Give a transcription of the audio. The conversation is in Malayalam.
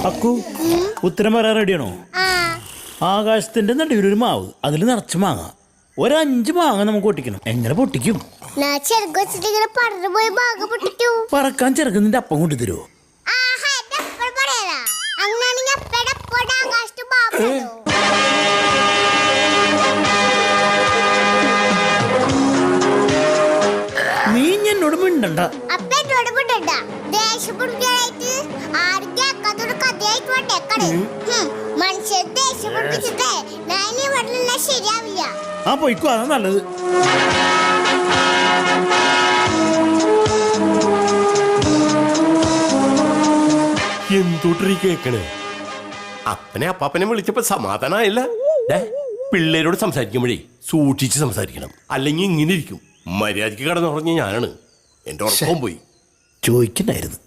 അക്കു ഉത്തരം പറയാൻ റെഡിയാണോ? ആകാശത്തിന്റെ നടുവിലൊരു മാവ്, അതിൽ നിറച്ച് മാങ്ങ. 5 മാങ്ങ നമുക്ക് പൊട്ടിക്കണം. എങ്ങനെ പൊട്ടിക്കും? പറക്കാൻ ചിറക് നിന്റെ അപ്പം കൊണ്ട് തരുമോ? നീ എന്നോട് മിണ്ടണ്ട. ആ പോയിക്കോ, അതാ നല്ലത്. എന്തോട്ടീ കേക്കണേ? അപ്പനെ അപ്പാപ്പനെ വിളിച്ചപ്പോ സമാധാനമായില്ല. പിള്ളേരോട് സംസാരിക്കുമ്പോഴേ സൂക്ഷിച്ച് സംസാരിക്കണം, അല്ലെങ്കിൽ ഇങ്ങനെ ഇരിക്കും. മര്യാദക്ക് കടന്നുറങ്ങിയ ഞാനാണ്, എന്റെ ഉറക്കം പോയി. ചോദിക്കണ്ടായിരുന്നു.